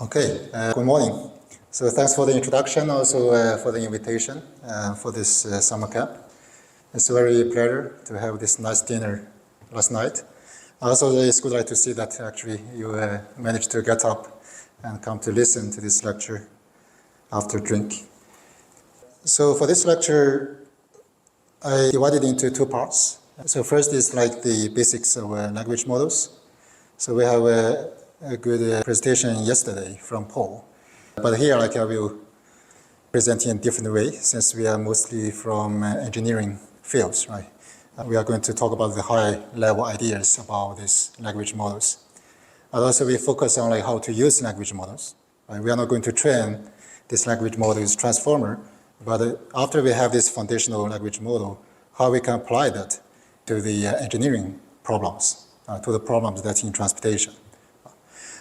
Okay, good morning. So thanks for the introduction, also for the invitation for this summer camp. It's a very pleasure to have this nice dinner last night. Also, it's good to see that actually you managed to get up and come to listen to this lecture after drink. So for this lecture, I divided into two parts. So first is like the basics of language models. So we have a good presentation yesterday from Paul. But here I will present in a different way since we are mostly from engineering fields, right? We are going to talk about the high level ideas about these language models. And also we focus on how to use language models. Right? We are not going to train this language model as transformer, but after we have this foundational language model, how we can apply that to the engineering problems, to the problems that in transportation.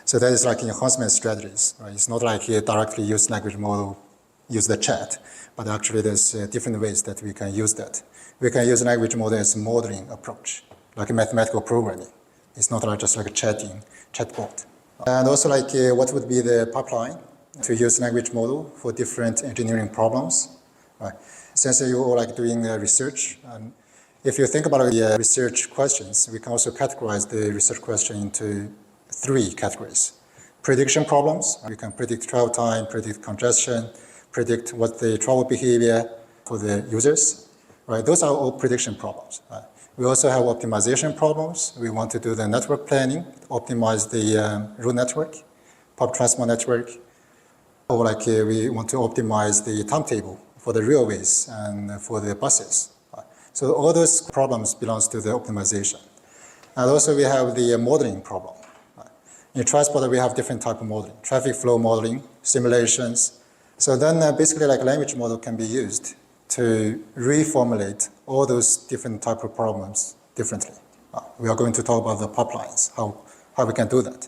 So that is like enhancement strategies. Right? It's not like you directly use language model, use the chat, but actually there's different ways that we can use that. We can use language model as a modeling approach, like mathematical programming. It's not just like a chatbot. And also what would be the pipeline to use language model for different engineering problems. Right? Since you are doing research, if you think about the research questions, we can also categorize the research question into three categories. Prediction problems, we can predict travel time, predict congestion, predict what the travel behavior for the users. Right? Those are all prediction problems. Right? We also have optimization problems. We want to do the network planning, optimize the route network, public transport network, or we want to optimize the timetable for the railways and for the buses. Right? So all those problems belongs to the optimization. And also we have the modeling problem. In transport, we have different type of modeling, traffic flow modeling, simulations. So then basically language model can be used to reformulate all those different type of problems differently. We are going to talk about the pipelines, how we can do that.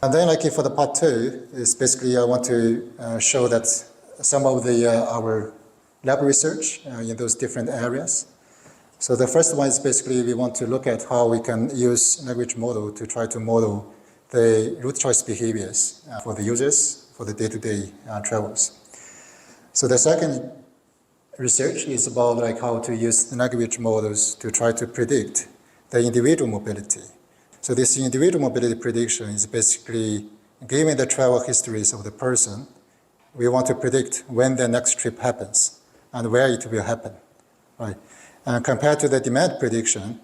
And then for the part two, is basically I want to show that some of our lab research in those different areas. So the first one is basically we want to look at how we can use language model to try to model the route choice behaviors for the users, for the day-to-day travelers. So the second research is about how to use the language models to try to predict the individual mobility. So this individual mobility prediction is basically given the travel histories of the person, we want to predict when the next trip happens and where it will happen. Right? And compared to the demand prediction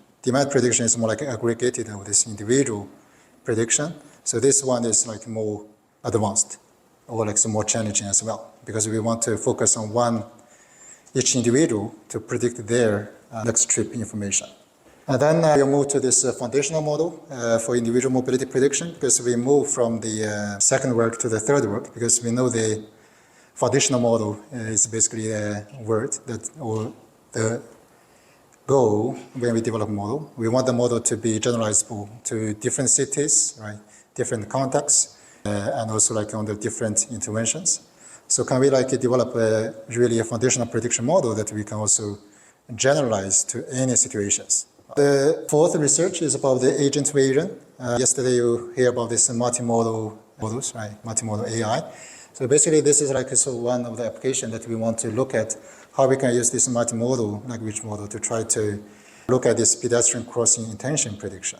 is more aggregated of this individual prediction. So this one is more advanced or more challenging as well, because we want to focus on each individual to predict their next trip information. And then we'll move to this foundational model for individual mobility prediction, because we move from the second work to the third work, because we know the foundational model is basically a word or the goal when we develop a model. We want the model to be generalizable to different cities, right? Different contexts, and also under different interventions. So can we develop really a foundational prediction model that we can also generalize to any situations? The fourth research is about the agent vision. Yesterday you hear about this multimodal models, right? Multimodal AI. So basically this is one of the applications that we want to look at how we can use this multimodal language model to try to look at this pedestrian crossing intention prediction.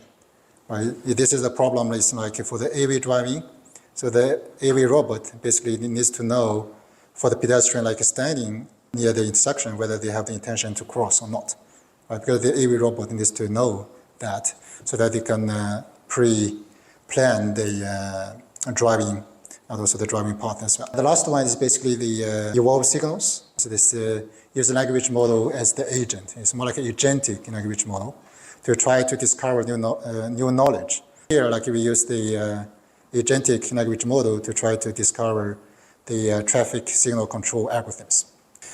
Right? This is a problem for the AV driving. So the AV robot basically needs to know for the pedestrian standing near the intersection whether they have the intention to cross or not. Right? Because the AV robot needs to know that so that they can pre-plan the driving and also the driving path as well. The last one is basically the evolved signals. So this use language model as the agent. It's more like an agentic language model to try to discover new knowledge. Here, we use the agentic language model to try to discover the traffic signal control algorithms.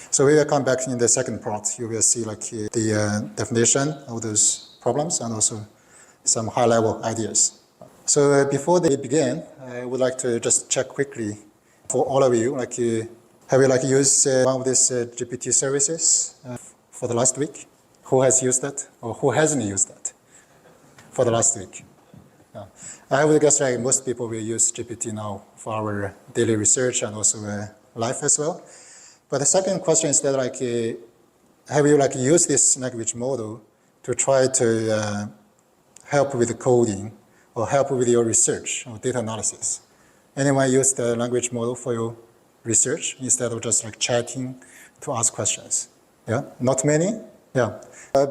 So we will come back in the second part. You will see the definition of those problems and also some high-level ideas. So before they begin, I would like to just check quickly for all of you. Have you used one of these GPT services for the last week? Who has used that or who hasn't used that for the last week? I would guess like most people will use GPT now for our daily research and also life as well. But the second question is that like, have you like used this language model to try to help with the coding or help with your research or data analysis? Anyone use the language model for your research instead of just like chatting to ask questions? Yeah, not many? Yeah.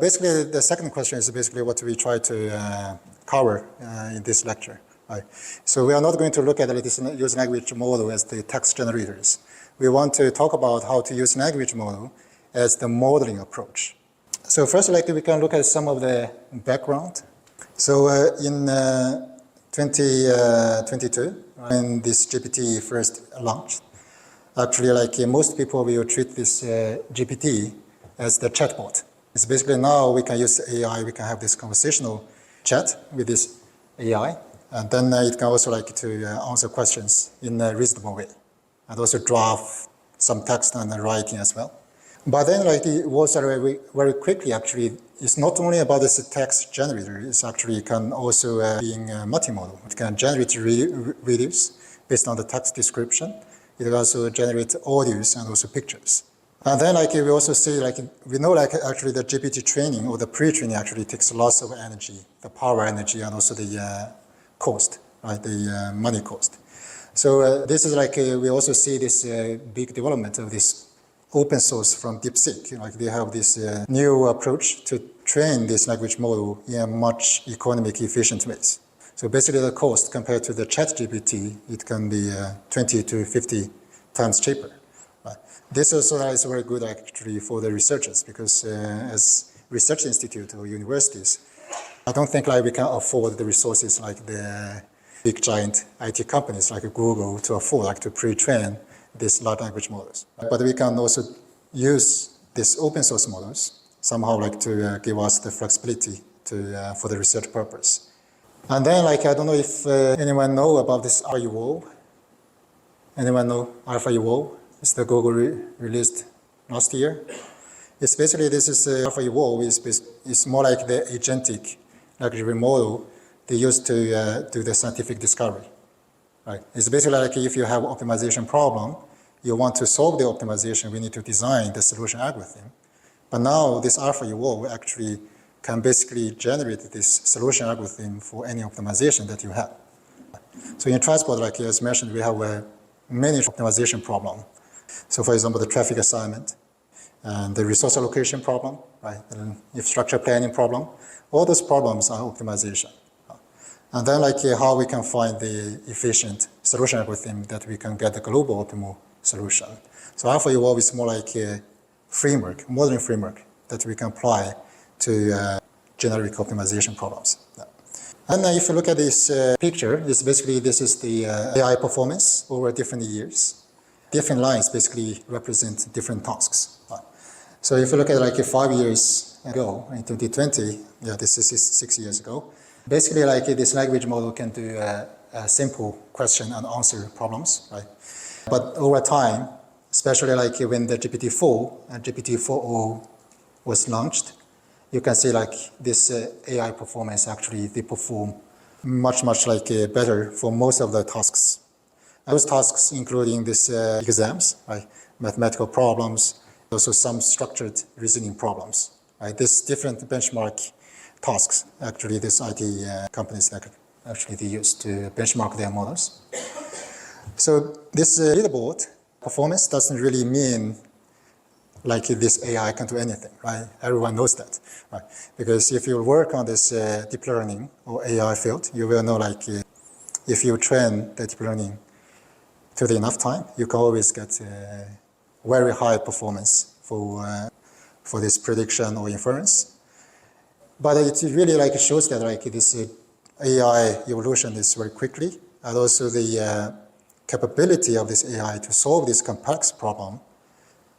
Basically, the second question is basically what we try to cover in this lecture. Right? So we are not going to look at this use language model as the text generators. We want to talk about how to use language model as the modeling approach. So first, like we can look at some of the background. So in 2022, when this GPT first launched, actually like most people will treat this GPT as the chatbot. It's basically now we can use AI, we can have this conversational chat with this AI, and then it can also like to answer questions in a reasonable way, and also draft some text and writing as well. But then like it was very quickly actually, it's not only about this text generator, it's actually can also being multimodal. It can generate videos based on the text description. It can also generate audios and also pictures. And then like we also see like, we know like actually the GPT training or the pre-training actually takes lots of energy, the power energy and also the cost, right, the money cost. So this is like, we also see this big development of this open source from DeepSeek. Like they have this new approach to train this language model in a much economic efficient ways. So basically the cost compared to the ChatGPT, it can be 20 to 50 times cheaper. Right? This also is very good actually for the researchers because as research institute or universities, I don't think like we can afford the resources like the big giant IT companies like Google to afford like to pre-train these large language models. But we can also use these open source models somehow like to give us the flexibility to for the research purpose. And then like I don't know if anyone know about this AlphaEvolve. Anyone know AlphaEvolve? It's the Google released last year. It's basically this is AlphaEvolve is more like the agentic language model they use to do the scientific discovery. Right. It's basically like if you have optimization problem, you want to solve the optimization, we need to design the solution algorithm. But now this AlphaEvolve actually can basically generate this solution algorithm for any optimization that you have. So in transport, like as mentioned, we have many optimization problem. So for example, the traffic assignment, and the resource allocation problem, right, and infrastructure planning problem, all those problems are optimization. And then like how we can find the efficient solution algorithm that we can get the global optimal solution. So AlphaEvolve is more like a framework, modeling framework that we can apply to generic optimization problems. And if you look at this picture, it's basically this is the AI performance over different years. Different lines basically represent different tasks. So if you look at like 5 years ago, in 2020, yeah, this is 6 years ago, basically like this language model can do a simple question and answer problems, right? But over time, especially like when the GPT-4 and GPT-4o was launched, you can see like this AI performance actually, they perform much like better for most of the tasks. Those tasks including this exams, right? Mathematical problems, also some structured reasoning problems, right? This different benchmark tasks, actually these IT companies that actually they use to benchmark their models. So this leaderboard performance doesn't really mean like this AI can do anything, right? Everyone knows that, right? Because if you work on this deep learning or AI field, you will know like if you train the deep learning to the enough time, you can always get very high performance for this prediction or inference. But it really like shows that like this AI evolution is very quickly, and also the capability of this AI to solve this complex problem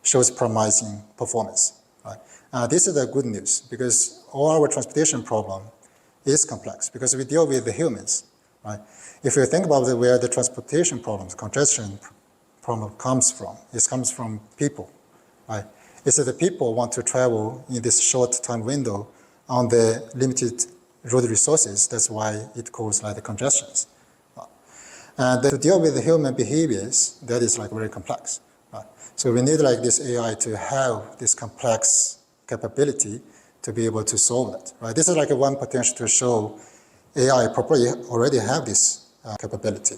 shows promising performance. Right? This is the good news because all our transportation problem is complex because we deal with the humans. Right? If you think about where the transportation problems, congestion problem comes from, it comes from people. Right? It's that the people want to travel in this short time window on the limited road resources. That's why it causes like the congestions. And to deal with the human behaviors, that is like very complex. So we need like this AI to have this complex capability to be able to solve that. Right? This is like one potential to show AI probably already have this capability.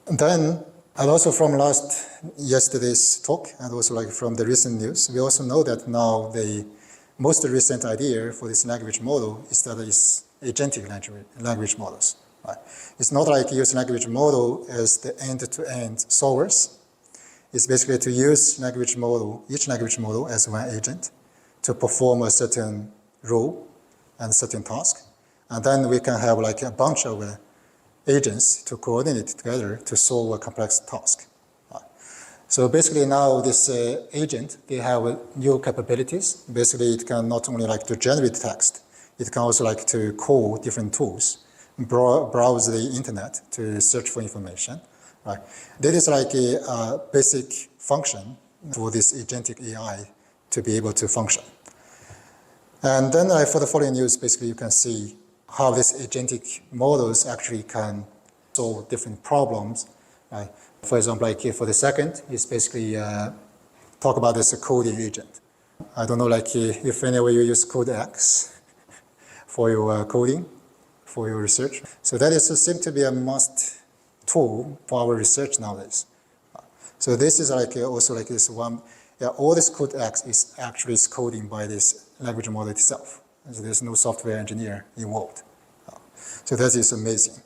And also from yesterday's talk, and also like from the recent news, we also know that now the most recent idea for this language model is that it's agentic language models. Right? It's not like use language model as the end-to-end solvers. It's basically to use each language model as one agent to perform a certain role and certain task. And then we can have like a bunch of agents to coordinate together to solve a complex task. So basically now this agent, they have new capabilities. Basically it can not only like to generate text, it can also like to call different tools, browse the internet to search for information. Right? That is like a basic function for this agentic AI to be able to function. And then for the following news, basically you can see how these agentic models actually can solve different problems. Right? For example, like for the second, it's basically talk about this coding agent. I don't know like if anyway you use CodeX for your coding, for your research. So that seems to be a must tool for our research nowadays. So this is like also like this one, all this CodeX is actually coding by this language model itself. So there's no software engineer involved. So that is amazing.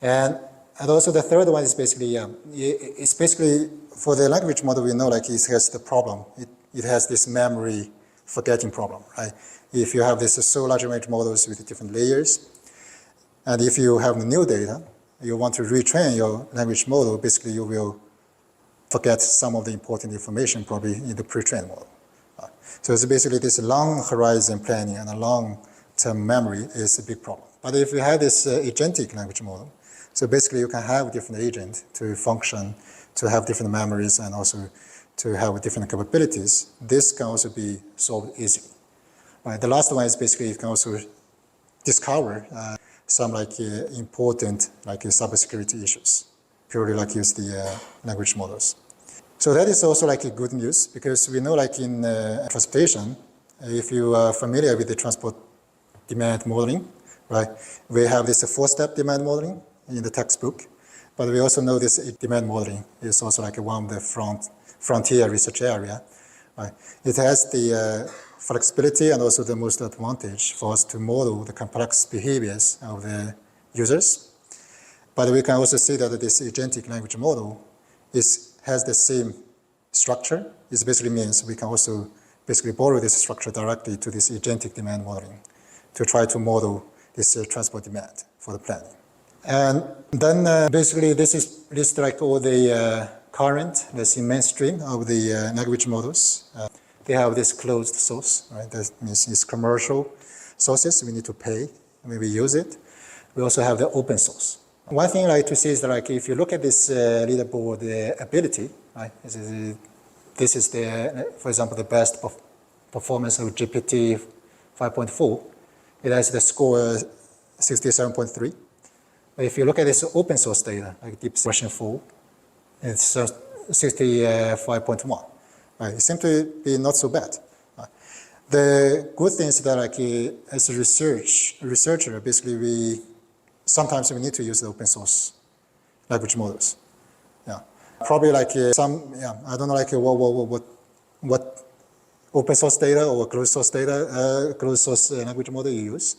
And also the third one is basically, it's basically for the language model, we know like it has the problem. It has this memory forgetting problem, right? If you have this so large language models with different layers, and if you have new data, you want to retrain your language model, basically you will forget some of the important information probably in the pre-trained model. So it's basically this long horizon planning and a long-term memory is a big problem. But if you have this agentic language model, so basically you can have different agents to function, to have different memories, and also to have different capabilities. This can also be solved easily. Right? The last one is basically it can also discover some like important like cybersecurity issues, purely like use the language models. So that is also like a good news because we know like in transportation, if you are familiar with the transport demand modeling, right? We have this 4-step demand modeling in the textbook, but we also know this demand modeling is also like one of the frontier research area. Right? It has the flexibility and also the most advantage for us to model the complex behaviors of the users. But we can also see that this agentic language model has the same structure. It basically means we can also basically borrow this structure directly to this agentic demand modeling to try to model this transport demand for the planning. And then basically this is list like all the current, let's see, mainstream of the language models. They have this closed source, right? That means it's commercial sources. We need to pay when we use it. We also have the open source. One thing I like to see is that like if you look at this leaderboard, the ability, right? This is the, for example, the best performance of GPT 5.4. It has the score 67.3. But if you look at this open source data, like Deep version 4, it's 65.1. Right? It seems to be not so bad. Right? The good thing is that like as a researcher, basically sometimes we need to use the open source language models. Yeah, probably like I don't know like what open source data or closed source data, closed source language model you use.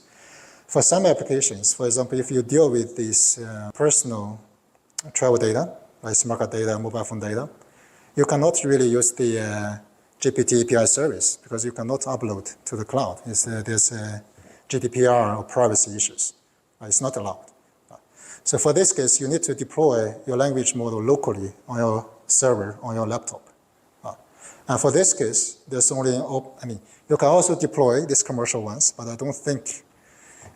For some applications, for example, if you deal with this personal travel data, like smart card data, mobile phone data, you cannot really use the GPT API service because you cannot upload to the cloud. There's GDPR or privacy issues. It's not allowed. So for this case, you need to deploy your language model locally on your server, on your laptop. And for this case, there's only, you can also deploy these commercial ones, but I don't think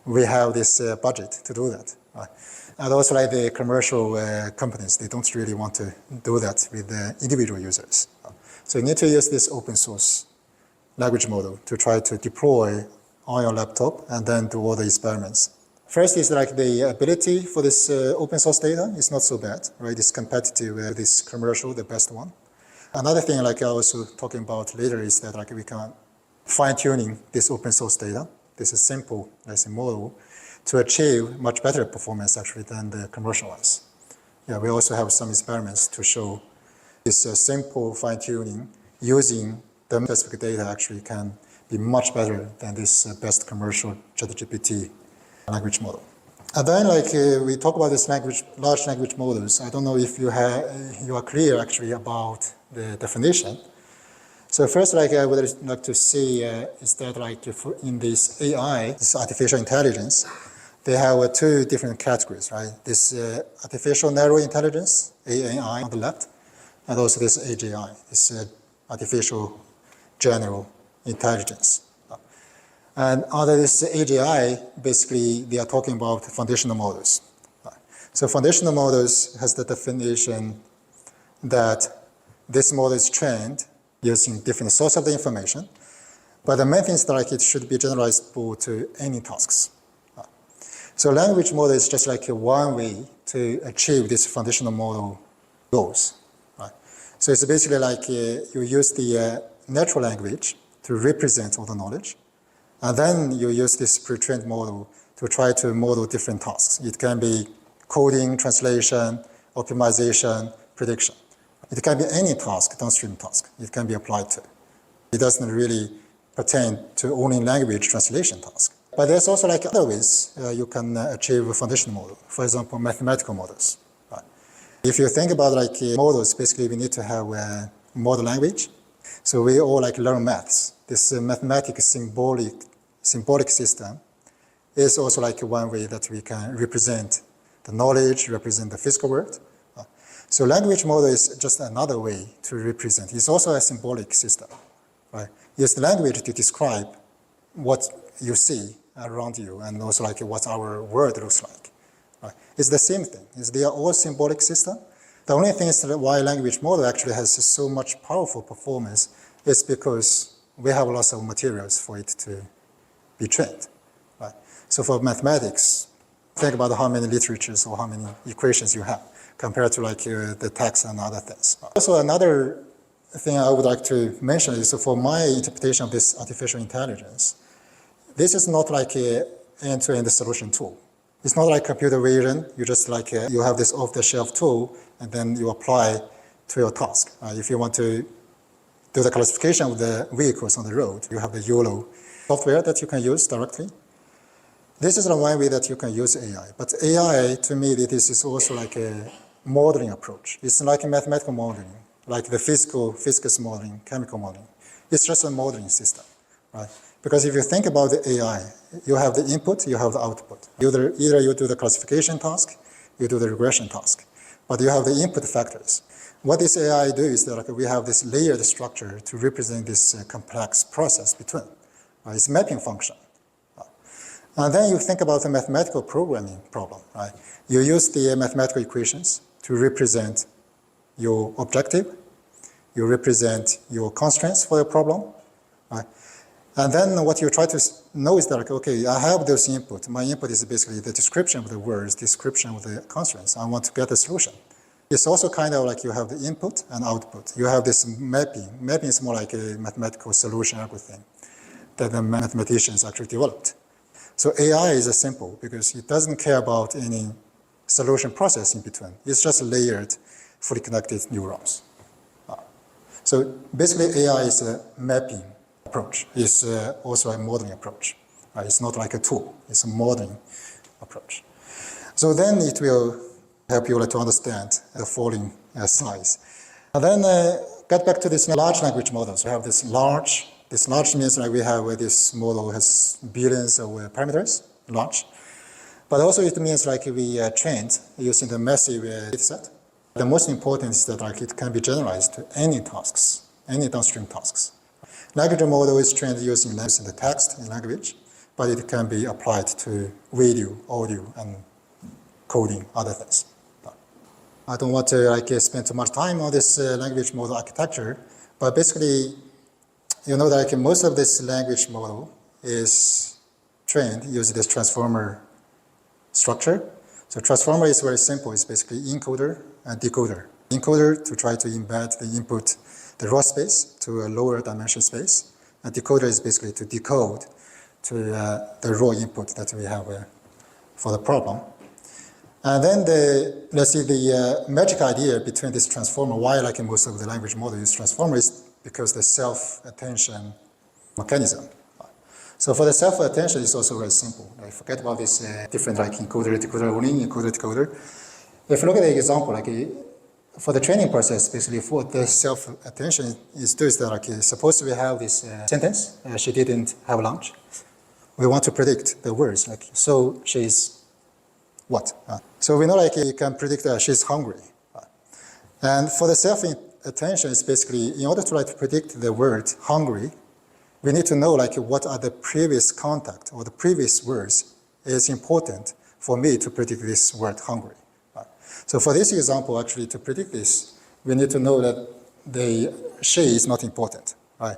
we have this budget to do that. And also like the commercial companies, they don't really want to do that with the individual users. So you need to use this open source language model to try to deploy on your laptop and then do all the experiments First is like the ability for this open source data is not so bad, right? It's competitive with this commercial, the best one. Another thing like I also talking about later is that like we can fine tuning this open source data. This is simple, let's say, model to achieve much better performance actually than the commercial ones. Yeah, we also have some experiments to show this simple fine tuning using the specific data actually can be much better than this best commercial ChatGPT language model. And then like we talk about this large language models. I don't know if you are clear actually about the definition. So first, like I would like to see is that like in this AI, this artificial intelligence, they have two different categories, right? This artificial narrow intelligence, ANI on the left, and also this AGI, this artificial general intelligence. And under this AGI, basically, they are talking about foundational models. So foundational models has the definition that this model is trained using different sources of the information, but the main thing is that like it should be generalizable to any tasks. So language model is just like one way to achieve this foundational model goals. Right? So it's basically like you use the natural language to represent all the knowledge, and then you use this pre-trained model to try to model different tasks. It can be coding, translation, optimization, prediction. It can be any task, downstream task, it can be applied to. It doesn't really pertain to only language translation task. But there's also like other ways you can achieve a foundational model. For example, mathematical models. Right? If you think about like models, basically we need to have a model language. So we all like learn maths. This mathematical symbolic system is also like one way that we can represent the knowledge, represent the physical world. So language model is just another way to represent. It's also a symbolic system. Right? Use the language to describe what you see around you and also like what our world looks like. Right? It's the same thing. They are all symbolic system. The only thing is that why language model actually has so much powerful performance is because we have lots of materials for it to be trained. Right? So for mathematics, think about how many literatures or how many equations you have compared to like the text and other things. Also another thing I would like to mention is for my interpretation of this artificial intelligence, this is not like an end-to-end solution tool. It's not like computer vision. You just like, you have this off-the-shelf tool and then you apply to your task. If you want to do the classification of the vehicles on the road, you have the YOLO software that you can use directly. This is the one way that you can use AI. But AI, to me, this is also like a modeling approach. It's like a mathematical modeling, like the physics modeling, chemical modeling. It's just a modeling system, right? Because if you think about the AI, you have the input, you have the output. Either you do the classification task, you do the regression task, but you have the input factors. What this AI do is that like we have this layered structure to represent this complex process between. It's a mapping function. And then you think about the mathematical programming problem, right? You use the mathematical equations to represent your objective, you represent your constraints for your problem, right? And then what you try to know is that, like, okay, I have those input. My input is basically the description of the words, description of the constraints. I want to get a solution. It's also kind of like you have the input and output. You have this mapping. Mapping is more like a mathematical solution algorithm that the mathematicians actually developed. So AI is simple because it doesn't care about any solution process in between. It's just layered, fully connected neurons. So basically AI is a mapping approach. It's also a modeling approach. It's not like a tool. It's a modeling approach. So then it will help you to understand the following slides. And then get back to this large language models. We have this large. This large means like we have this model has billions of parameters, large. But also it means like we trained using the massive data set. The most important is that like it can be generalized to any tasks, any downstream tasks. Language model is trained using the text in language, but it can be applied to video, audio, and coding, other things. I don't want to spend too much time on this language model architecture, but basically, you know that most of this language model is trained using this transformer structure. So transformer is very simple. It's basically encoder and decoder. Encoder to try to embed the input, the raw space, to a lower dimension space. And decoder is basically to decode to the raw input that we have for the problem. And then let's see, the magic idea between this transformer, why like in most of the language model use transformer, is because the self-attention mechanism. So for the self-attention, it's also very simple. Like forget about this different like encoder, decoder, only encoder, decoder. If you look at the example, like for the training process, basically for the self-attention is that like suppose we have this sentence, she didn't have lunch. We want to predict the words, like so she's what? So we know like you can predict she's hungry. And for the self-attention, it's basically in order to like predict the word hungry, we need to know like what are the previous contact or the previous words is important for me to predict this word hungry. So for this example, actually to predict this, we need to know that the she is not important, right?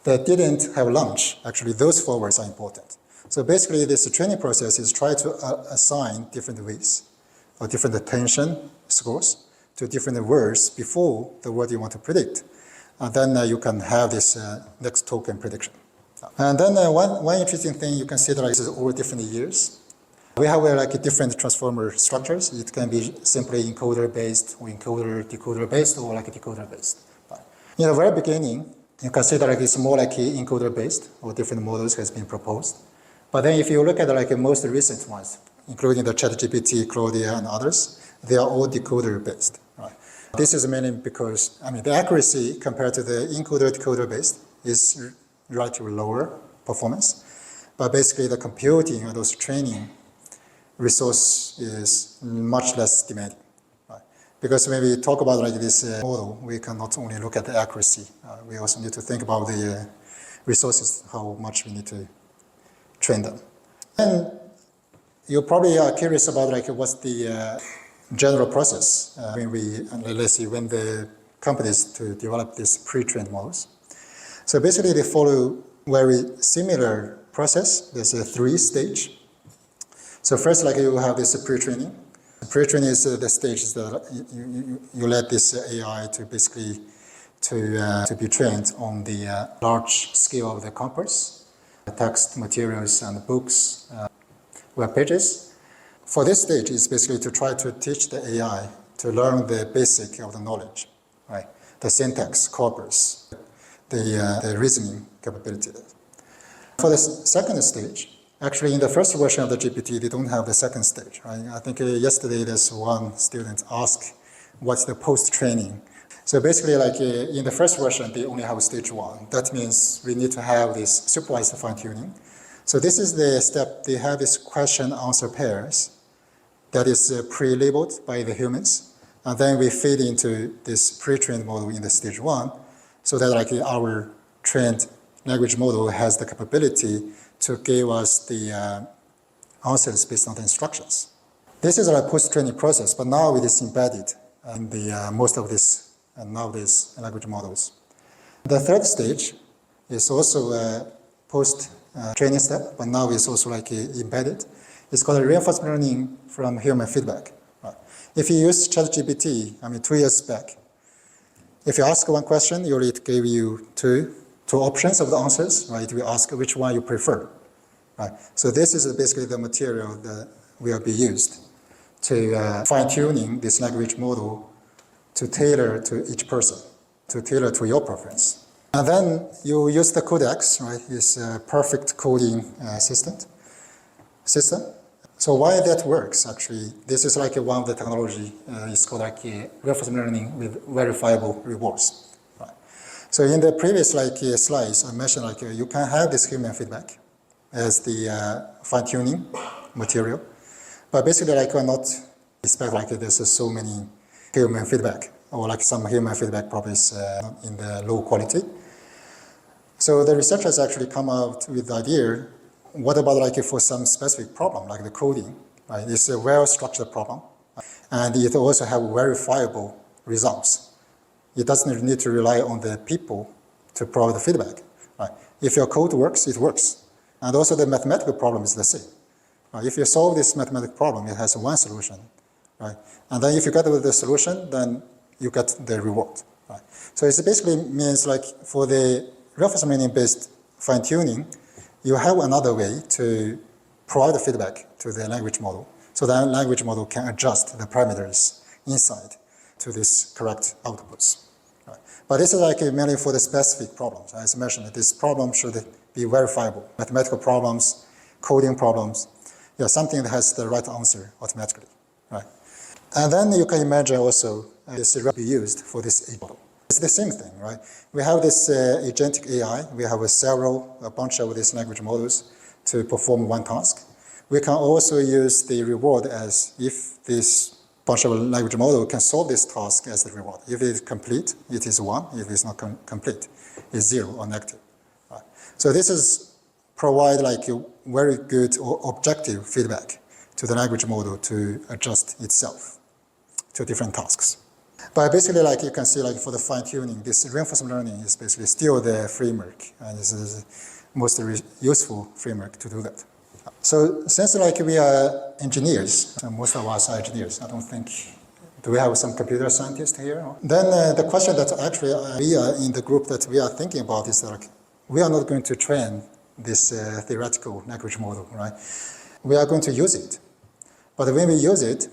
The didn't have lunch, actually those four words are important. So basically this training process is try to assign different weights or different attention scores to different words before the word you want to predict. And then you can have this next token prediction. And then one interesting thing you consider is over different years. We have like different transformer structures. It can be simply encoder-based or encoder-decoder-based or like decoder-based. In the very beginning, you consider like it's more like encoder-based or different models has been proposed. But then if you look at like most recent ones, including the ChatGPT, Claudia, and others, they are all decoder-based. Right? This is mainly because, the accuracy compared to the encoder-decoder based is relatively lower performance. But basically the computing or those training resource is much less demanding. Right? Because when we talk about like this model, we can not only look at the accuracy, we also need to think about the resources, how much we need to train them. And you probably are curious about like what's the general process when the companies to develop these pre-trained models. So basically they follow very similar process. There's a 3-stage. So first, like you have this pre-training. Pre-training is the stage that you let this AI to basically to be trained on the large scale of the corpus, text, materials, and books, web pages. For this stage, is basically to try to teach the AI to learn the basic of the knowledge, right? The syntax, corpus, the reasoning capability. For the second stage, actually in the first version of the GPT, they don't have the second stage, right? I think yesterday there's one student asked, what's the post-training? So basically like in the first version, they only have stage 1. That means we need to have this supervised fine-tuning. So this is the step, they have this question-answer pairs that is pre-labeled by the humans. And then we feed into this pre-trained model in the stage 1 so that like our trained language model has the capability to give us the answers based on the instructions. This is our post-training process, but now it is embedded in the most of this nowadays language models. The third stage is also a post-training step, but now it's also like embedded. It's called reinforcement learning from human feedback. Right? If you use ChatGPT, 2 years back, if you ask one question, it gave you two options of the answers, right? We ask which one you prefer, right? So this is basically the material that will be used to fine-tuning this language model to tailor to each person, to tailor to your preference. And then you use the codex, right? It's a perfect coding system. So why that works, actually, this is like one of the technology, it's called like reinforcement learning with verifiable rewards. Right? So in the previous slides, I mentioned you can have this human feedback as the fine-tuning material, but basically I cannot expect there's so many human feedback, or some human feedback probably is in the low quality. So the researchers actually come out with the idea, what about for some specific problem, like the coding, right? It's a well-structured problem, and it also have verifiable results. It doesn't need to rely on the people to provide the feedback, right? If your code works, it works. And also the mathematical problem is the same. If you solve this mathematical problem, it has one solution, right? And then if you get the solution, then you get the reward, right? So it basically means like for the reinforcement learning-based fine-tuning, you have another way to provide feedback to the language model, so that language model can adjust the parameters inside to these correct outputs. Right? But this is like mainly for the specific problems. As I mentioned, this problem should be verifiable. Mathematical problems, coding problems, something that has the right answer automatically. Right? And then you can imagine also this will be used for this AI model. It's the same thing, right? We have this agentic AI. We have a bunch of these language models to perform one task. We can also use the reward as if this bunch of language model can solve this task as the reward. If it is complete, it is 1. If it's not complete, it's 0 or negative. Right? So this is provide like a very good or objective feedback to the language model to adjust itself to different tasks. But basically, like you can see, like for the fine-tuning, this reinforcement learning is basically still the framework, and this is the most useful framework to do that. So since like we are engineers, and most of us are engineers, I don't think, do we have some computer scientists here? Then the question that actually we are in the group that we are thinking about is like, we are not going to train this theoretical language model, right? We are going to use it. But when we use it,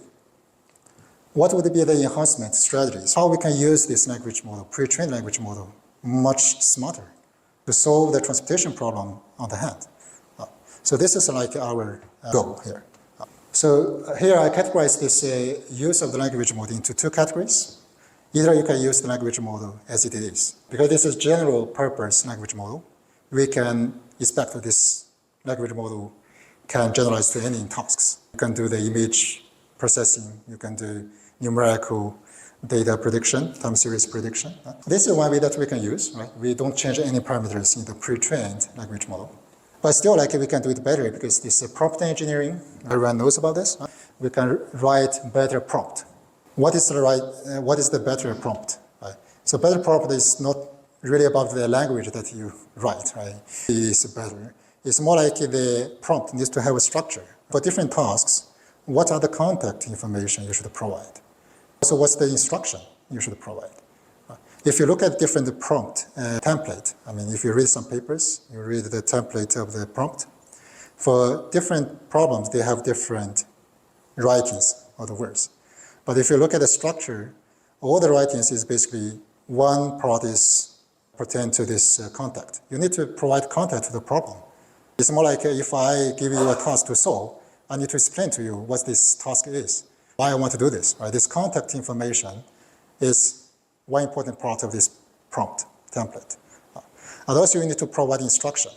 what would be the enhancement strategies? How we can use this language model, pre-trained language model, much smarter to solve the transportation problem on the hand. So this is like our goal here. So here I categorize this use of the language model into 2 categories. Either you can use the language model as it is. Because this is general purpose language model, we can expect that this language model can generalize to any tasks. You can do the image processing, you can do numerical data prediction, time series prediction. This is one way that we can use, right? We don't change any parameters in the pre-trained language model. But still, like we can do it better because this prompt engineering, everyone knows about this. We can write better prompt. What is the better prompt? Right? So better prompt is not really about the language that you write, right? It's better. It's more like the prompt needs to have a structure. For different tasks, what are the contact information you should provide? Also, what's the instruction you should provide? If you look at different prompt template, I mean, if you read some papers, you read the template of the prompt. For different problems, they have different writings of the words. But if you look at the structure, all the writings is basically one part is pertain to this contact. You need to provide context to the problem. It's more like if I give you a task to solve, I need to explain to you what this task is, why I want to do this. Right? This contact information is one important part of this prompt template. And also you need to provide instruction.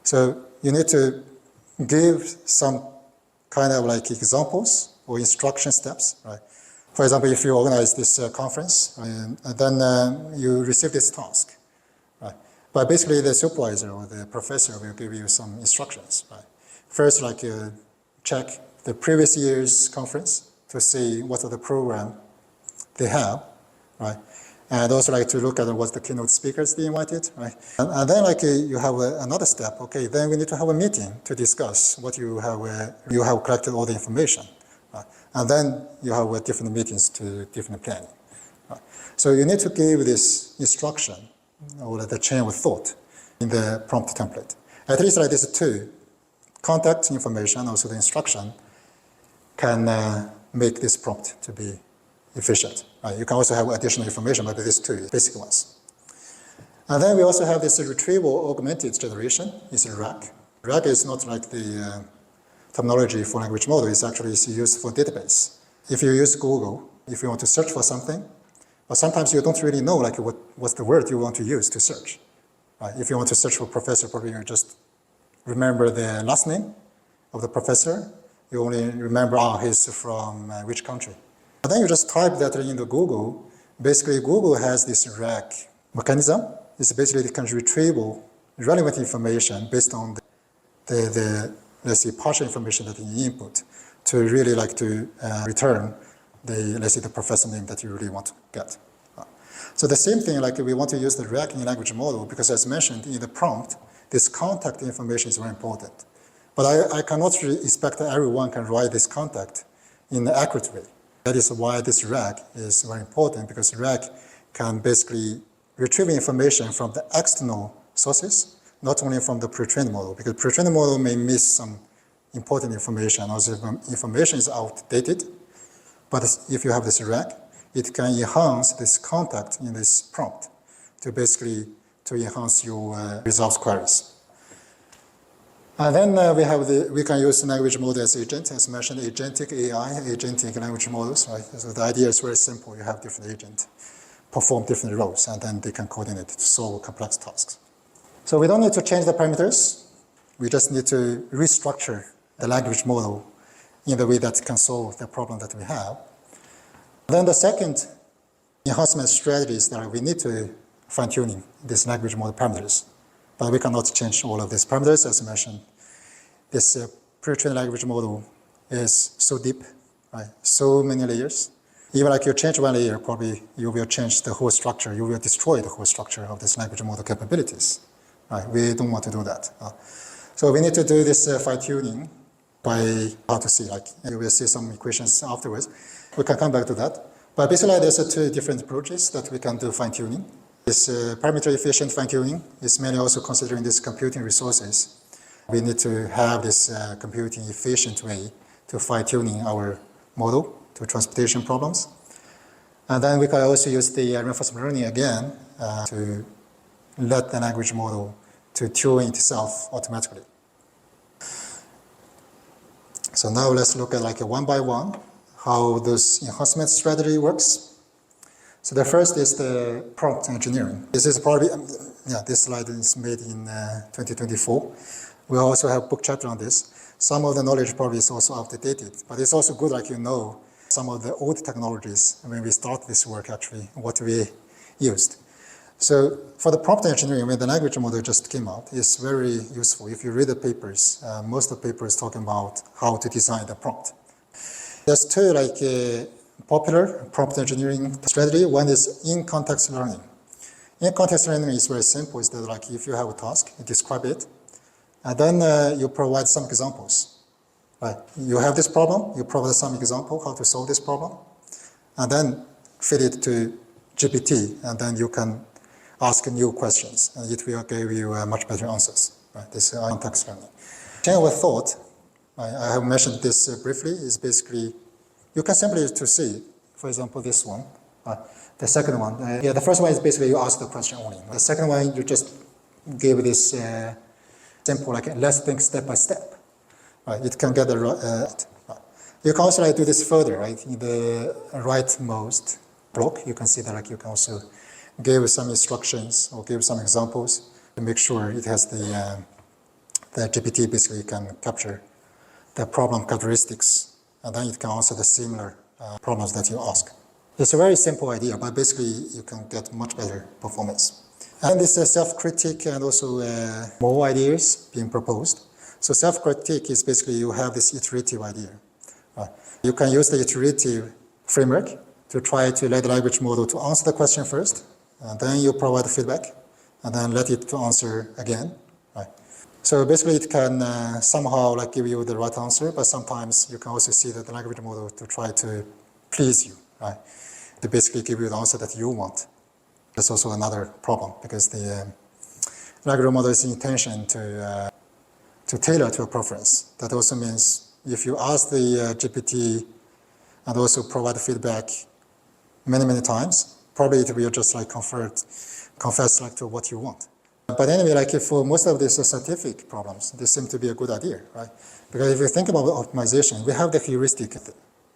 So you need to give some kind of like examples or instruction steps. Right? For example, if you organize this conference, and then you receive this task. Right? But basically the supervisor or the professor will give you some instructions. Right? First, like check the previous year's conference to see what are the program they have. Right? And also like to look at what's the keynote speakers they invited, right? And then like you have another step, okay, then we need to have a meeting to discuss what you have collected all the information, right? And then you have different meetings to different planning, right? So you need to give this instruction or the chain of thought in the prompt template. At least like these 2, contact information, also the instruction, can make this prompt to be efficient. Right? You can also have additional information, but these 2 basic ones. And then we also have this retrieval augmented generation. It's a RAG. RAG is not like the terminology for language model. It's actually used for database. If you use Google, if you want to search for something, but sometimes you don't really know like what's the word you want to use to search. Right? If you want to search for professor, probably you just remember the last name of the professor. You only remember, he's from which country. And then you just type that into Google. Basically, Google has this RAG mechanism. It's basically it can retrieve relevant information based on the let's say, partial information that you input to really like to return let's say, the professor name that you really want to get. So the same thing, like we want to use the RAG in language model because as mentioned in the prompt, this contact information is very important. But I cannot really expect that everyone can write this contact in an accurate way. That is why this RAG is very important, because RAG can basically retrieve information from the external sources, not only from the pre-trained model, because pre-trained model may miss some important information. Also, if information is outdated, but if you have this RAG, it can enhance this contact in this prompt to basically to enhance your results queries. And then we can use language model as agent, as mentioned, agentic AI, agentic language models, right? So the idea is very simple. You have different agents perform different roles, and then they can coordinate to solve complex tasks. So we don't need to change the parameters. We just need to restructure the language model in the way that can solve the problem that we have. Then the second enhancement strategy is that we need to fine-tuning this language model parameters. But we cannot change all of these parameters, as I mentioned. This pre-trained language model is so deep, right? So many layers. Even like you change one layer, probably you will change the whole structure. You will destroy the whole structure of this language model capabilities, right? We don't want to do that. So we need to do this fine-tuning by how to see, like you will see some equations afterwards. We can come back to that. But basically, there's two different approaches that we can do fine-tuning. This parameter-efficient fine-tuning is mainly also considering these computing resources. We need to have this computing efficient way to fine-tuning our model to transportation problems. And then we can also use the reinforcement learning again to let the language model to tune itself automatically. So now let's look at like a one by one how this enhancement strategy works. So the first is the prompt engineering. This is probably, this slide is made in 2024. We also have a book chapter on this. Some of the knowledge probably is also outdated, but it's also good, like you know, some of the old technologies when we start this work actually, what we used. So for the prompt engineering, when the language model just came out, it's very useful. If you read the papers, most of the papers talking about how to design the prompt. There's two popular prompt engineering strategy. One is in-context learning. In-context learning is very simple. It's that like if you have a task, you describe it, and then you provide some examples. Right? You have this problem, you provide some example how to solve this problem, and then feed it to GPT, and then you can ask new questions, and it will give you much better answers. Right? This is context learning. Chain of thought, I have mentioned this briefly, is basically, you can simply to see, for example, this one. The second one, the first one is basically you ask the question only. The second one, you just give this simple, like let's think step by step. Right? It can get the right. You can also do this further, right? In the rightmost block, you can see that like you can also give some instructions or give some examples to make sure it has the GPT basically can capture the problem characteristics, and then it can answer the similar problems that you ask. It's a very simple idea, but basically you can get much better performance. And this self-critique and also more ideas being proposed. So self-critique is basically you have this iterative idea. You can use the iterative framework to try to let the language model to answer the question first, and then you provide feedback, and then let it to answer again. Right? So basically it can somehow like give you the right answer, but sometimes you can also see that the language model to try to please you, right? To basically give you the answer that you want. That's also another problem, because the language model is intention to tailor to a preference. That also means if you ask the GPT and also provide feedback many times, probably it will just like confess like to what you want. But anyway, like if for most of these scientific problems, this seems to be a good idea, right? Because if you think about optimization, we have the heuristic.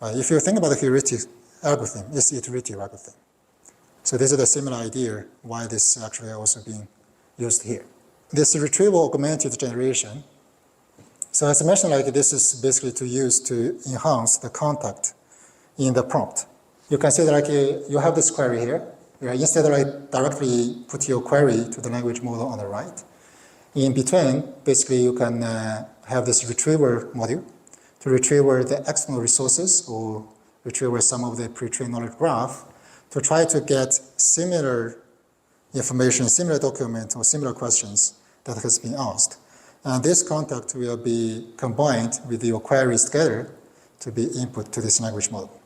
Right? If you think about the heuristic algorithm, it's iterative algorithm. So this is a similar idea why this is actually also being used here. This retrieval augmented generation. So as I mentioned, like this is basically to use to enhance the contact in the prompt. You can see that like you have this query here. Instead of like directly put your query to the language model on the right, in between, basically you can have this retriever module to retrieve the external resources or retrieve some of the pre-trained knowledge graph to try to get similar information, similar document, or similar questions that has been asked. And this contact will be combined with your queries together to be input to this language model.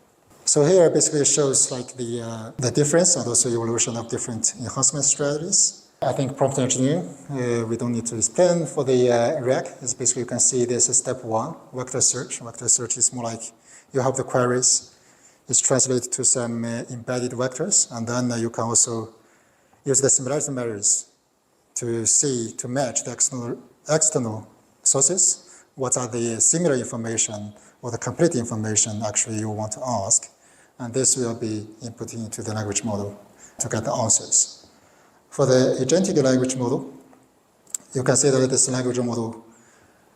So here basically shows like the difference and also evolution of different enhancement strategies. I think prompt engineering, we don't need to explain. For the RAG, is basically you can see this is step one, vector search. Vector search is more like you have the queries, it's translated to some embedded vectors, and then you can also use the similarity measures to match the external sources. What are the similar information or the complete information actually you want to ask, and this will be input into the language model to get the answers. For the agentic language model, you can see that this language model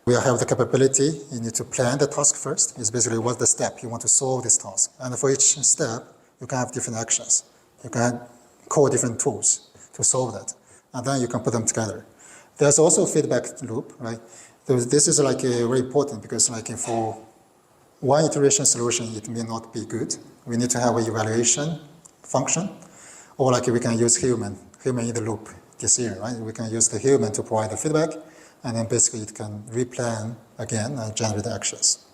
will have the capability, you need to plan the task first. It's basically what's the step you want to solve this task. And for each step, you can have different actions. You can call different tools to solve that. And then you can put them together. There's also feedback loop, right? This is like very important because like for one iteration solution, it may not be good. We need to have an evaluation function, or like we can use human in the loop decision, right? We can use the human to provide the feedback, and then basically it can replan again and generate actions.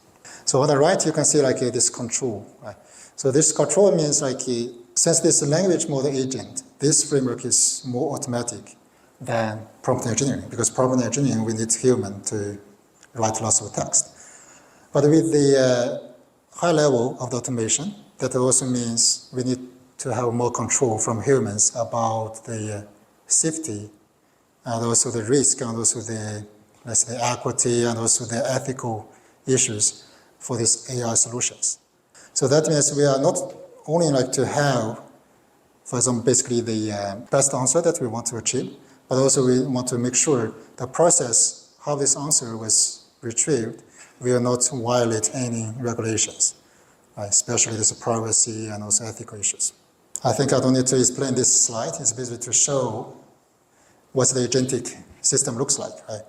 So on the right, you can see like this control, right? So this control means like, since this language model agent, this framework is more automatic than prompt engineering, because prompt engineering, we need human to write lots of text. But with the high level of the automation, that also means we need to have more control from humans about the safety and also the risk and also the, let's say, equity and also the ethical issues for these AI solutions. So that means we are not only like to have, for example, basically the best answer that we want to achieve, but also we want to make sure the process, how this answer was retrieved, will not violate any regulations, right? Especially this privacy and also ethical issues. I think I don't need to explain this slide. It's basically to show what the agentic system looks like, right?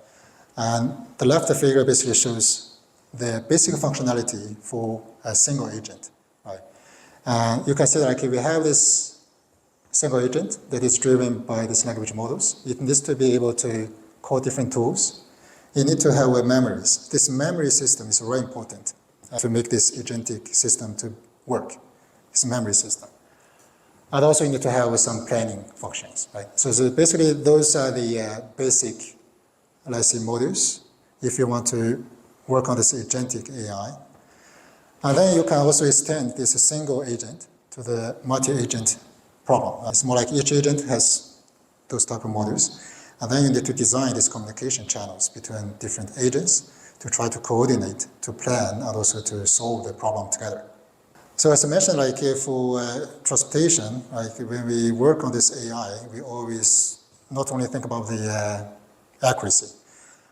And the left figure basically shows the basic functionality for a single agent, right? And you can see like we have this single agent that is driven by these language models. It needs to be able to call different tools. You need to have memories. This memory system is very important to make this agentic system to work, this memory system. And also you need to have some planning functions, right? So basically those are the basic, let's say, modules if you want to work on this agentic AI. And then you can also extend this single agent to the multi-agent problem. It's more like each agent has those type of modules. And then you need to design these communication channels between different agents to try to coordinate, to plan, and also to solve the problem together. So as I mentioned, like for transportation, like when we work on this AI, we always not only think about the accuracy,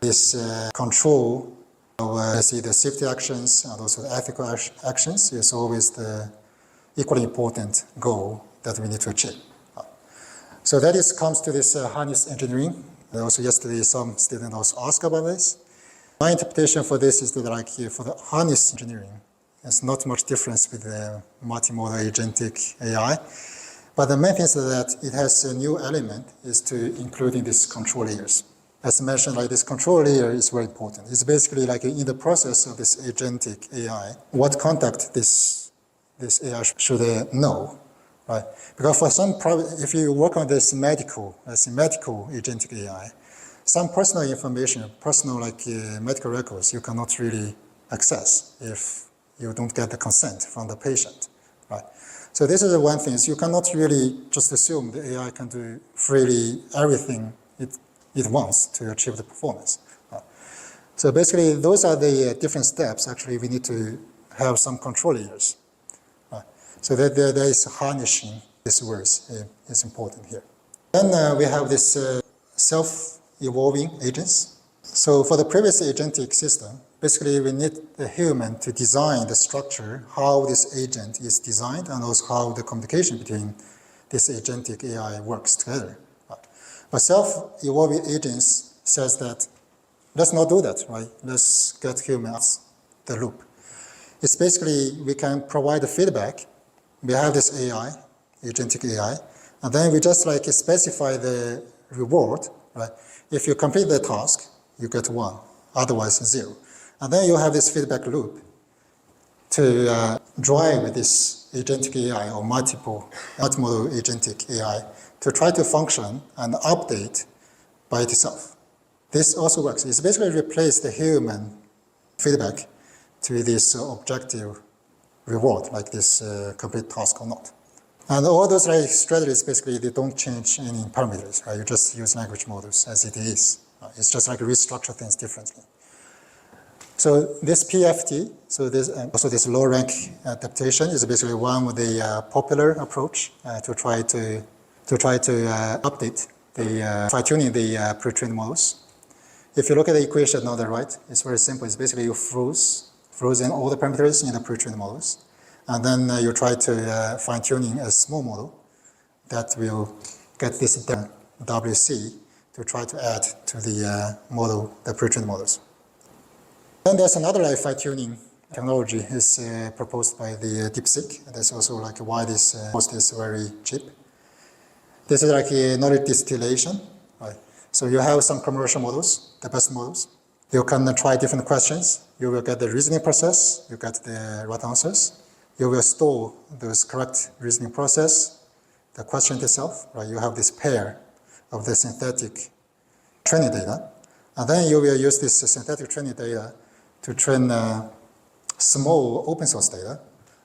this control of let's say the safety actions and also the ethical actions is always the equally important goal that we need to achieve. So that comes to this harness engineering. And also yesterday some students also asked about this. My interpretation for this is that like for the harness engineering, there's not much difference with the multimodal agentic AI. But the main thing is that it has a new element is to including these control layers. As I mentioned, like this control layer is very important. It's basically like in the process of this agentic AI, what contact this AI should know, right? Because for some, if you work on this medical agentic AI, some personal information, personal like medical records, you cannot really access if you don't get the consent from the patient, right? So this is one thing, is you cannot really just assume the AI can do freely everything it wants to achieve the performance. Right? So basically, those are the different steps. Actually, we need to have some control layers. Right? So that there is harnessing these words is important here. Then we have this self-evolving agents. So for the previous agentic system, basically we need the human to design the structure, how this agent is designed, and also how the communication between this agentic AI works together. Right? But self-evolving agents says that, let's not do that, right? Let's get humans the loop. It's basically, we can provide the feedback. We have this AI, agentic AI, and then we just like specify the reward, right? If you complete the task, you get 1, otherwise 0. And then you have this feedback loop to drive this agentic AI or multimodal agentic AI to try to function and update by itself. This also works. It's basically replaced the human feedback to this objective reward, like this complete task or not. And all those strategies, basically, they don't change any parameters. Right? You just use language models as it is. Right? It's just like restructure things differently. So this PFT, so this, also this low rank adaptation is basically one of the popular approach to try to update the fine-tuning the pre-trained models. If you look at the equation on the right, it's very simple. It's basically you froze in all the parameters in the pre-trained models, and then you try to fine-tuning a small model that will get this WC to try to add to the model, the pre-trained models. Then there's another fine-tuning technology is proposed by the DeepSeek. That's also like why this cost is very cheap. This is like a knowledge distillation, right? So you have some commercial models, the best models. You can try different questions. You will get the reasoning process. You get the right answers. You will store those correct reasoning process, the question itself, right? You have this pair of the synthetic training data. And then you will use this synthetic training data to train small open source data,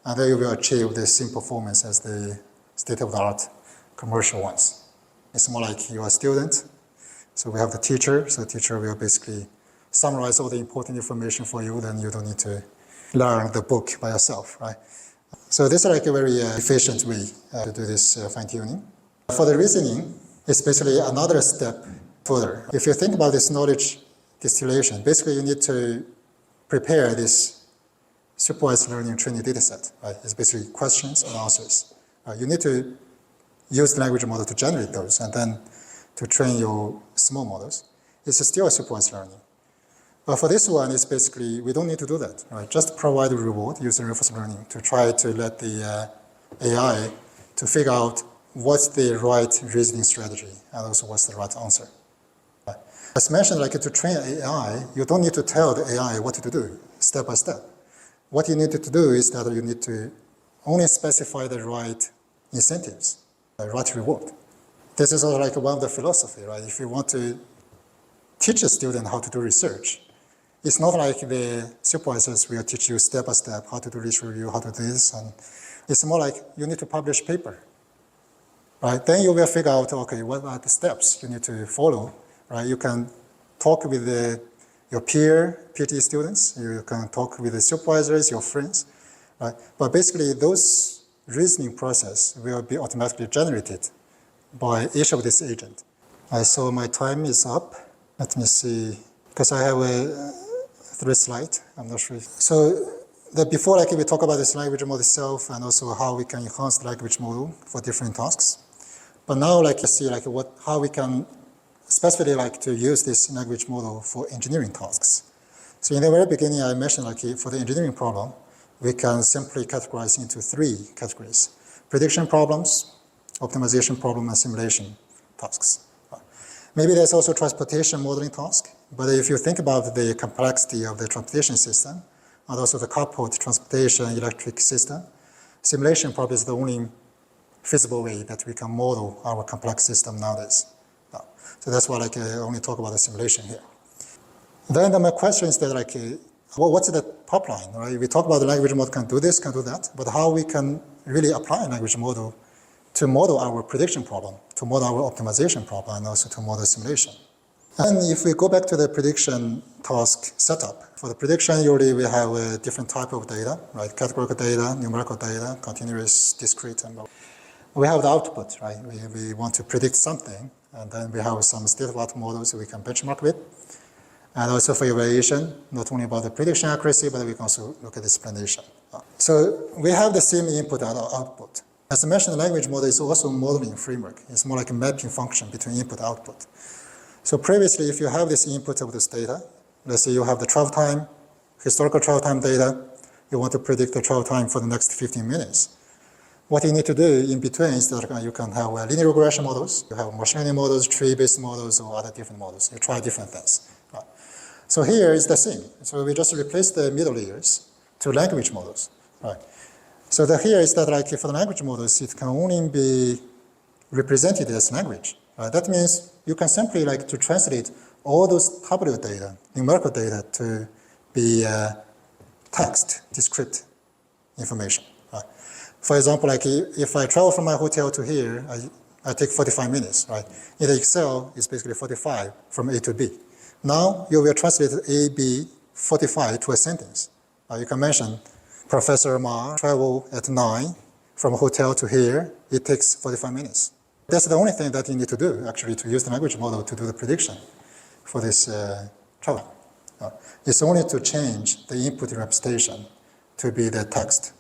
and then you will achieve the same performance as the state-of-the-art commercial ones. It's more like you are a student, so we have the teacher, so the teacher will basically summarize all the important information for you, then you don't need to learn the book by yourself, right? So this is like a very efficient way to do this fine-tuning. For the reasoning, it's basically another step further. If you think about this knowledge distillation, basically you need to prepare this supervised learning training data set, right? It's basically questions and answers. You need to use the language model to generate those and then to train your small models. It's still a supervised learning. But for this one, it's basically, we don't need to do that, right? Just provide a reward using reinforcement learning to try to let the AI to figure out what's the right reasoning strategy and also what's the right answer. As mentioned, like to train AI, you don't need to tell the AI what to do step by step. What you need to do is that you need to only specify the right incentives, the right reward. This is also like one of the philosophy, right? If you want to teach a student how to do research, it's not like the supervisors will teach you step by step how to do research review, how to do this, and it's more like you need to publish paper, right? Then you will figure out, okay, what are the steps you need to follow, right? You can talk with your peer PhD students, you can talk with the supervisors, your friends, right? But basically those reasoning process will be automatically generated by each of this agent. So my time is up. Let me see, because I have 3 slides, I'm not sure. So before like we talk about this language model itself and also how we can enhance the language model for different tasks. But now like you see like how we can specifically like to use this language model for engineering tasks. So in the very beginning, I mentioned like for the engineering problem, we can simply categorize into 3 categories: prediction problems, optimization problem, and simulation tasks. Maybe there's also transportation modeling task, but if you think about the complexity of the transportation system and also the coupled transportation electric system, simulation probably is the only feasible way that we can model our complex system nowadays. So that's why like, I only talk about the simulation here. Then my question is that like, what's the pipeline, right? We talk about the language model can do this, can do that, but how we can really apply a language model to model our prediction problem, to model our optimization problem, and also to model simulation. And if we go back to the prediction task setup, for the prediction, usually we have a different type of data, right? Categorical data, numerical data, continuous, discrete, and we have the output, right? We want to predict something, and then we have some state-of-the-art models we can benchmark with. And also for evaluation, not only about the prediction accuracy, but we can also look at the explanation. So we have the same input and output. As I mentioned, the language model is also a modeling framework. It's more like a mapping function between input and output. So previously, if you have this input of this data, let's say you have the travel time, historical travel time data, you want to predict the travel time for the next 15 minutes. What you need to do in between is that you can have linear regression models, you have machine learning models, tree-based models, or other different models. You try different things. So here is the same. So we just replace the middle layers to language models, right? So here is that like for the language models, it can only be represented as language. Right? That means you can simply like to translate all those tabular data, numerical data to be text, descript information. Right? For example, like if I travel from my hotel to here, I take 45 minutes, right? In the Excel, it's basically 45 from A to B. Now you will translate A, B, 45 to a sentence. You can mention Professor Ma traveled at 9 from hotel to here. It takes 45 minutes. That's the only thing that you need to do, actually, to use the language model to do the prediction for this travel. It's only to change the input representation to be the text.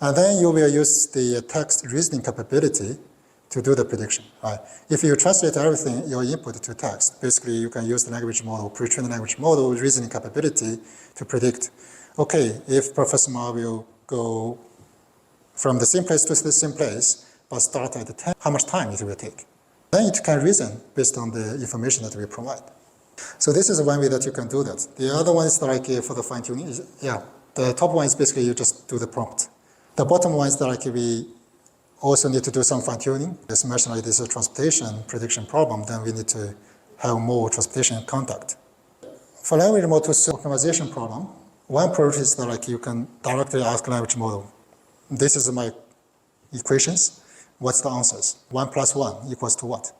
And then you will use the text reasoning capability to do the prediction. Right? If you translate everything, your input to text, basically you can use the language model, pre-trained language model, reasoning capability to predict, okay, if Professor Ma will go from the same place to the same place, but start at 10, how much time it will take. Then it can reason based on the information that we provide. So this is one way that you can do that. The other one is like for the fine-tuning, the top one is basically you just do the prompt. The bottom one is like we also need to do some fine-tuning. As mentioned, like this is a transportation prediction problem, then we need to have more transportation contact. For language model to solve optimization problem, one approach is that like you can directly ask language model, this is my equations, what's the answers? 1 + 1 equals to what?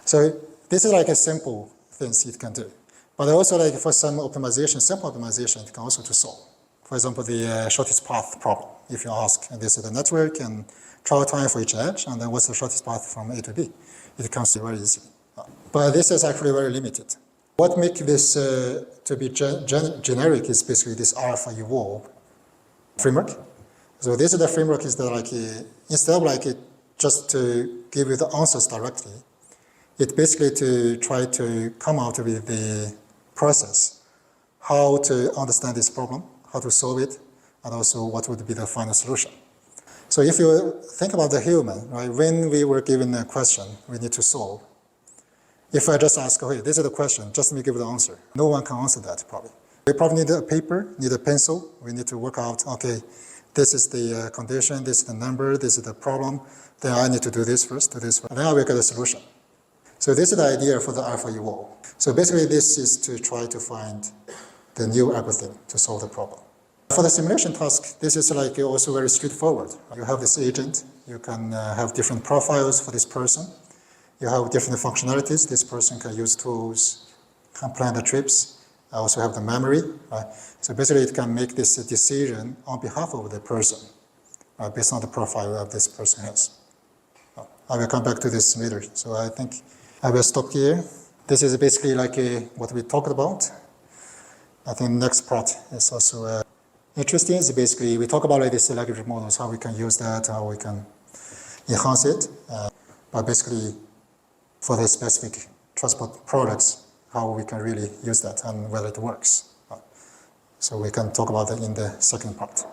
So this is like a simple things it can do. But also like for some optimization, simple optimization, it can also to solve. For example, the shortest path problem. If you ask, and this is the network and travel time for each edge, and then what's the shortest path from A to B? It comes very easily. But this is actually very limited. What makes this to be generic is basically this alpha evolve framework. So this is the framework is that like instead of like just to give you the answers directly, it's basically to try to come out with the process, how to understand this problem, how to solve it, and also what would be the final solution. So if you think about the human, right, when we were given a question we need to solve, if I just ask, okay, this is the question, just let me give the answer. No one can answer that probably. We probably need a paper, need a pencil. We need to work out, okay, this is the condition, this is the number, this is the problem. Then I need to do this first, do this first. And then I will get a solution. So this is the idea for the alpha evolve. So basically this is to try to find the new algorithm to solve the problem. For the simulation task, this is like also very straightforward. You have this agent, you can have different profiles for this person. You have different functionalities. This person can use tools, can plan the trips, also have the memory. Right? So basically it can make this decision on behalf of the person, based on the profile that this person has. I will come back to this later. So I think I will stop here. This is basically like what we talked about. I think next part is also interesting. Is basically we talk about like this language models, how we can use that, how we can enhance it. But basically for the specific transport products, how we can really use that and whether it works. So we can talk about that in the second part.